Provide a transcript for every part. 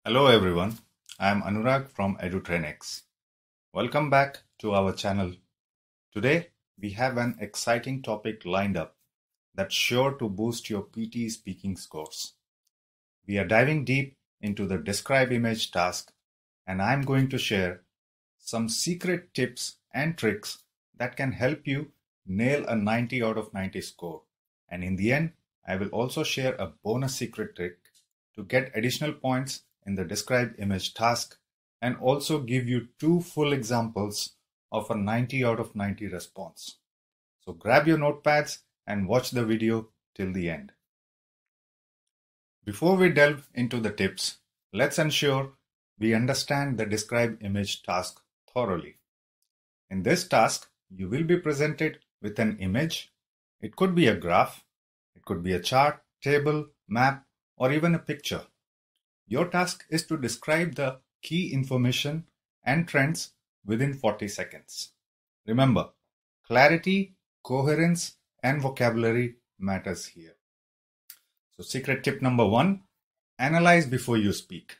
Hello everyone, I am Anurag from EduTrainex. Welcome back to our channel. Today we have an exciting topic lined up that's sure to boost your PTE speaking scores. We are diving deep into the Describe Image task, and I'm going to share some secret tips and tricks that can help you nail a 90 out of 90 score. And in the end, I will also share a bonus secret trick to get additional points in the Describe Image task and also give you 2 full examples of a 90 out of 90 response. So grab your notepads and watch the video till the end. Before we delve into the tips, let's ensure we understand the Describe Image task thoroughly. In this task, you will be presented with an image. It could be a graph, it could be a chart, table, map, or even a picture. Your task is to describe the key information and trends within 40 seconds. Remember, clarity, coherence, and vocabulary matters here. So secret tip number 1, analyze before you speak.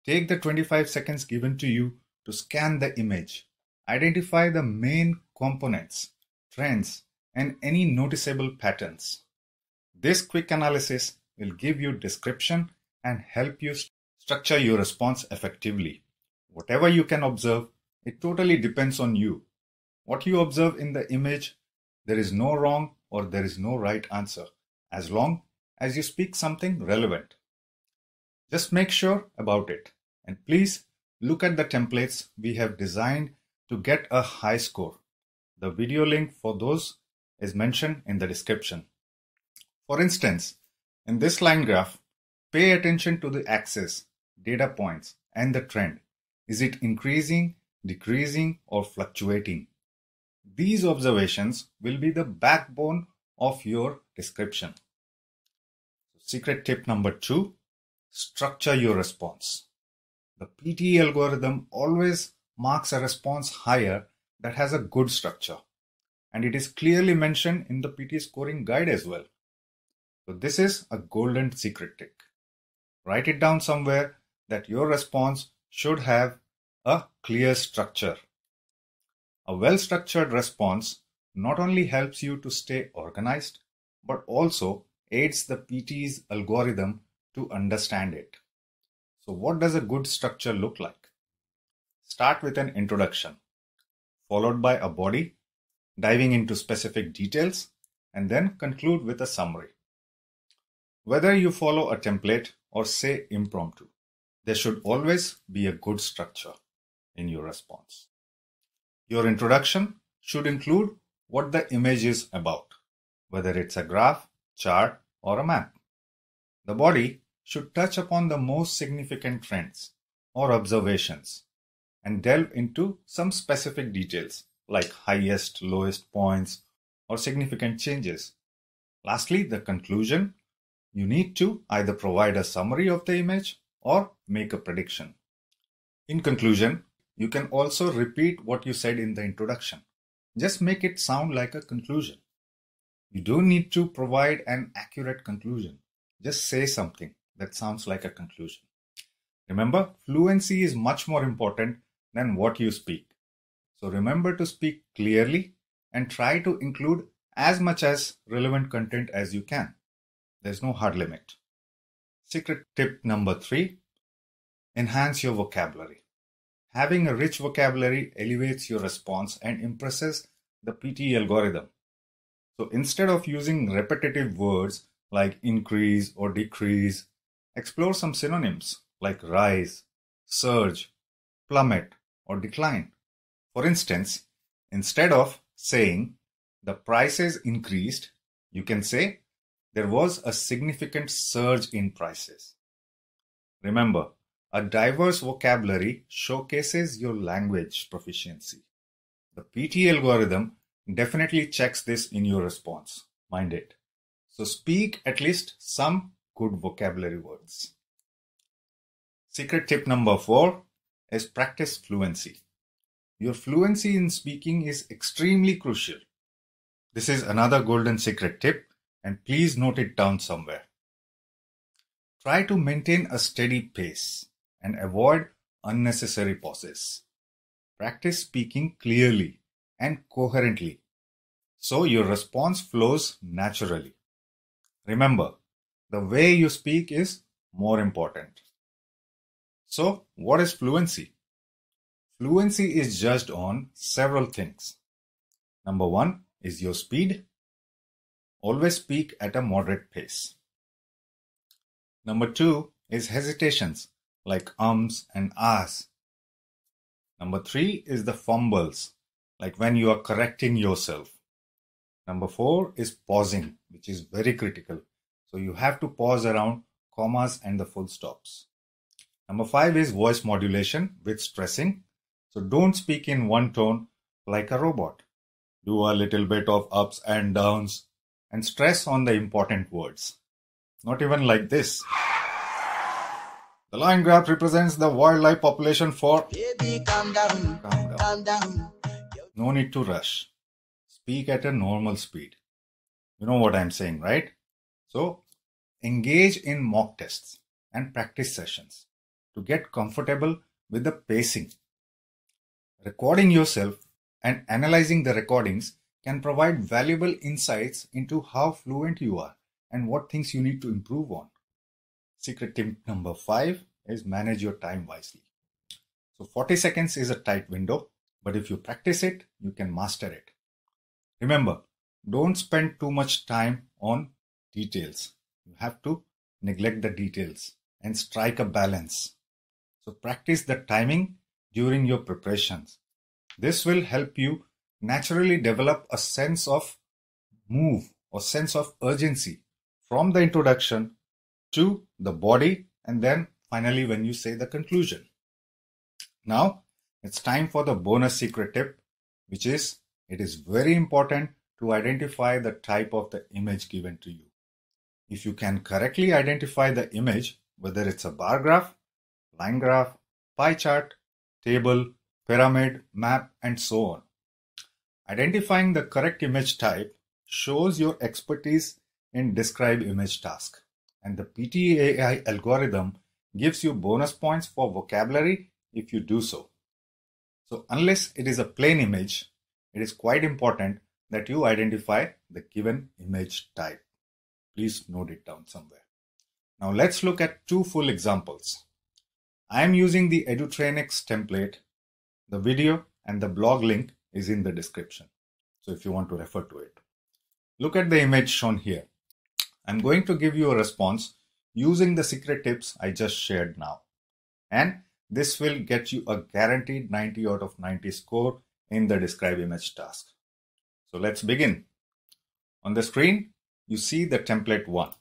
Take the 25 seconds given to you to scan the image. Identify the main components, trends, and any noticeable patterns. This quick analysis will give you description and help you structure your response effectively. Whatever you can observe, it totally depends on you. What you observe in the image, there is no wrong or there is no right answer, as long as you speak something relevant. Just make sure about it, and please look at the templates we have designed to get a high score. The video link for those is mentioned in the description. For instance, in this line graph, pay attention to the axis, data points, and the trend. Is it increasing, decreasing, or fluctuating? These observations will be the backbone of your description. Secret tip number 2, structure your response. The PTE algorithm always marks a response higher that has a good structure, and it is clearly mentioned in the PTE scoring guide as well. So this is a golden secret trick. Write it down somewhere that your response should have a clear structure. A well-structured response not only helps you to stay organized, but also aids the PTE's algorithm to understand it. So what does a good structure look like? Start with an introduction, followed by a body, diving into specific details, and then conclude with a summary. Whether you follow a template or say impromptu, there should always be a good structure in your response. Your introduction should include what the image is about, whether it's a graph, chart, or a map. The body should touch upon the most significant trends or observations and delve into some specific details like highest, lowest points, or significant changes. Lastly, the conclusion. You need to either provide a summary of the image or make a prediction. In conclusion, you can also repeat what you said in the introduction. Just make it sound like a conclusion. You don't need to provide an accurate conclusion. Just say something that sounds like a conclusion. Remember, fluency is much more important than what you speak. So remember to speak clearly and try to include as much as relevant content as you can. There's no hard limit. Secret tip number 3, enhance your vocabulary. Having a rich vocabulary elevates your response and impresses the PTE algorithm. So instead of using repetitive words like increase or decrease, explore some synonyms like rise, surge, plummet, or decline. For instance, instead of saying the prices increased, you can say there was a significant surge in prices. Remember, a diverse vocabulary showcases your language proficiency. The PTE algorithm definitely checks this in your response. Mind it. So speak at least some good vocabulary words. Secret tip number 4 is practice fluency. Your fluency in speaking is extremely crucial. This is another golden secret tip, and please note it down somewhere. Try to maintain a steady pace. and avoid unnecessary pauses. Practice speaking clearly and coherently so your response flows naturally. Remember, the way you speak is more important. So, what is fluency? Fluency is judged on several things. Number one is your speed. Always speak at a moderate pace. Number two is hesitations like ums and ahs. Number three is the fumbles, like when you are correcting yourself. Number four is pausing, which is very critical. So you have to pause around commas and the full stops. Number five is voice modulation with stressing. So don't speak in one tone like a robot. Do a little bit of ups and downs and stress on the important words. Not even like this. The line graph represents the wildlife population for... Baby, calm down. Calm down. No need to rush. Speak at a normal speed. You know what I'm saying, right? So, engage in mock tests and practice sessions to get comfortable with the pacing. Recording yourself and analyzing the recordings can provide valuable insights into how fluent you are and what things you need to improve on. Secret tip number 5 is manage your time wisely. So 40 seconds is a tight window, but if you practice it, you can master it. Remember, don't spend too much time on details. You have to neglect the details and strike a balance. So practice the timing during your preparations. This will help you naturally develop a sense of move or sense of urgency from the introduction to the body and then finally when you say the conclusion. Now it's time for the bonus secret tip, which is it is very important to identify the type of the image given to you. If you can correctly identify the image, whether it's a bar graph, line graph, pie chart, table, pyramid, map, and so on. Identifying the correct image type shows your expertise in Describe Image task, and the PTE AI algorithm gives you bonus points for vocabulary if you do so. So unless it is a plain image, it is quite important that you identify the given image type. Please note it down somewhere. Now let's look at two full examples. I am using the EduTrainex template. The video and the blog link is in the description. So if you want to refer to it. Look at the image shown here. I'm going to give you a response using the secret tips I just shared now. And this will get you a guaranteed 90 out of 90 score in the Describe Image task. So let's begin. On the screen, you see the template 1,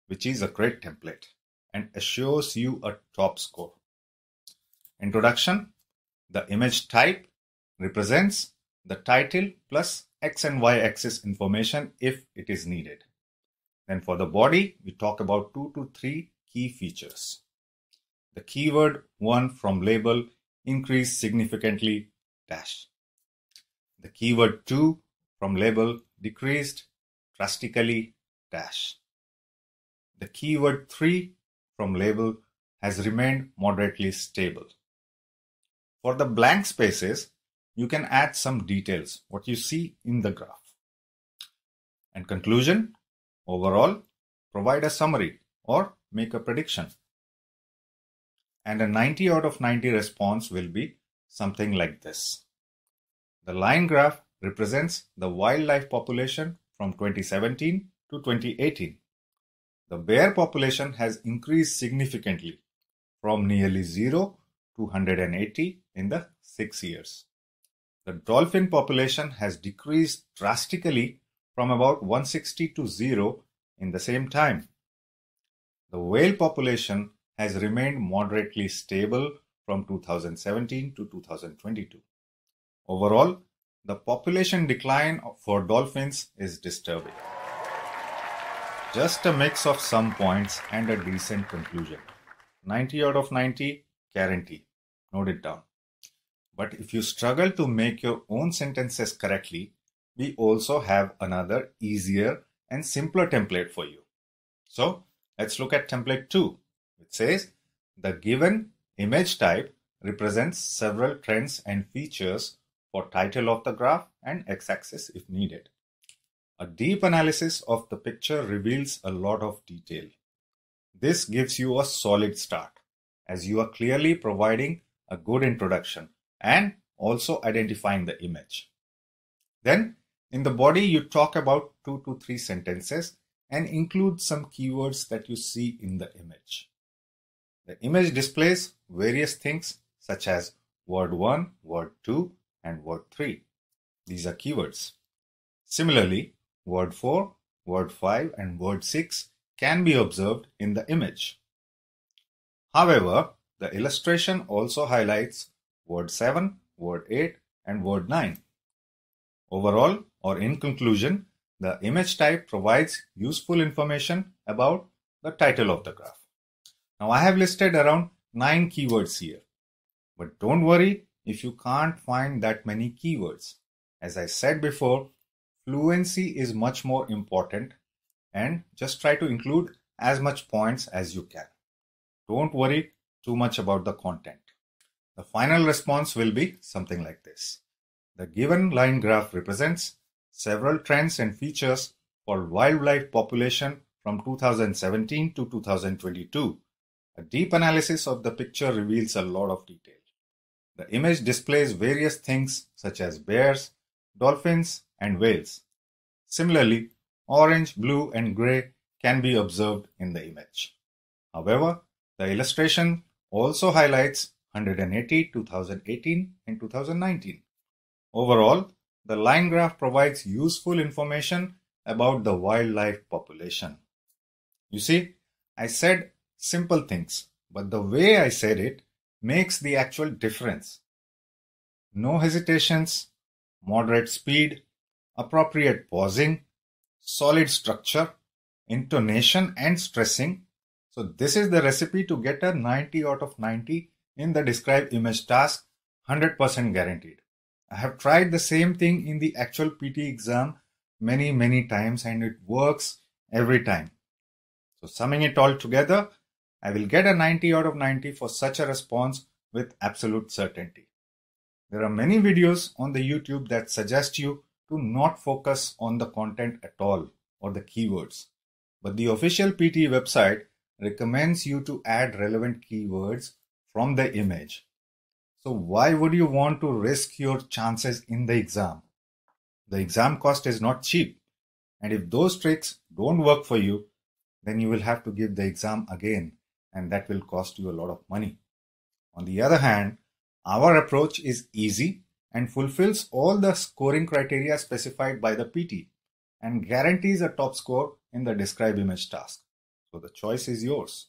which is a great template and assures you a top score. Introduction. The image type represents the title plus X and Y axis information if it is needed. Then for the body, we talk about 2 to 3 key features. The keyword 1 from label increased significantly dash. The keyword 2 from label decreased drastically dash. The keyword 3 from label has remained moderately stable. For the blank spaces, you can add some details, what you see in the graph. And conclusion, overall, provide a summary or make a prediction. And a 90 out of 90 response will be something like this. The line graph represents the wildlife population from 2017 to 2018. The bear population has increased significantly from nearly 0 to 180 in the 6 years. The dolphin population has decreased drastically from about 160 to 0 in the same time. The whale population has remained moderately stable from 2017 to 2022. Overall, the population decline for dolphins is disturbing. Just a mix of some points and a decent conclusion. 90 out of 90, guarantee. Note it down. But if you struggle to make your own sentences correctly, we also have another easier and simpler template for you. So let's look at template 2, which says the given Image type represents several trends and features for title of the graph and x-axis if needed. A deep analysis of the picture reveals a lot of detail. This gives you a solid start, as you are clearly providing a good introduction and also identifying the image. Then, in the body, you talk about 2 to 3 sentences and include some keywords that you see in the image. The image displays various things such as word 1, word 2, and word 3. These are keywords. Similarly, word 4, word 5, and word 6 can be observed in the image. However, the illustration also highlights word 7, word 8, and word 9. Overall, or in conclusion, the image type provides useful information about the title of the graph. Now, I have listed around 9 keywords here. But don't worry if you can't find that many keywords. As I said before, fluency is much more important, and just try to include as much points as you can. Don't worry too much about the content. The final response will be something like this. The given line graph represents several trends and features for wildlife population from 2017 to 2022. A deep analysis of the picture reveals a lot of detail. The image displays various things such as bears, dolphins, and whales. Similarly, orange, blue, and gray can be observed in the image. However, the illustration also highlights 180, 2018, and 2019. Overall, the line graph provides useful information about the wildlife population. You see, I said simple things, but the way I said it makes the actual difference. No hesitations, moderate speed, appropriate pausing, solid structure, intonation, and stressing. So this is the recipe to get a 90 out of 90 in the Describe Image task, 100% guaranteed. I have tried the same thing in the actual PTE exam many times, and it works every time. So summing it all together, I will get a 90 out of 90 for such a response with absolute certainty. There are many videos on the YouTube that suggest you to not focus on the content at all or the keywords. But the official PTE website recommends you to add relevant keywords from the image. So why would you want to risk your chances in the exam? The exam cost is not cheap. And if those tricks don't work for you, then you will have to give the exam again, and that will cost you a lot of money. On the other hand, our approach is easy and fulfills all the scoring criteria specified by the PT and guarantees a top score in the Describe Image task. So the choice is yours.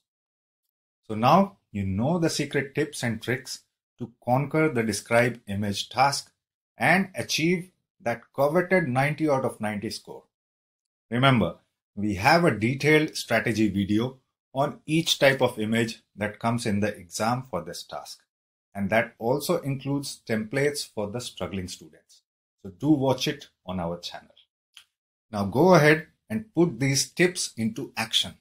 So now you know the secret tips and tricks to conquer the Describe Image task and achieve that coveted 90 out of 90 score. Remember, we have a detailed strategy video on each type of image that comes in the exam for this task. And that also includes templates for the struggling students. So do watch it on our channel. Now go ahead and put these tips into action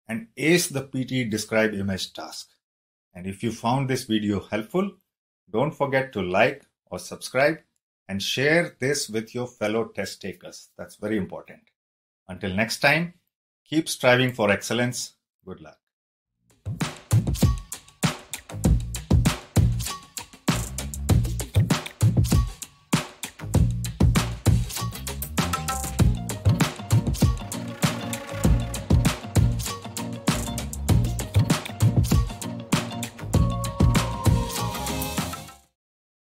and ace the PTE Describe Image task. And if you found this video helpful, don't forget to like or subscribe and share this with your fellow test takers. That's very important. Until next time, keep striving for excellence. Good luck.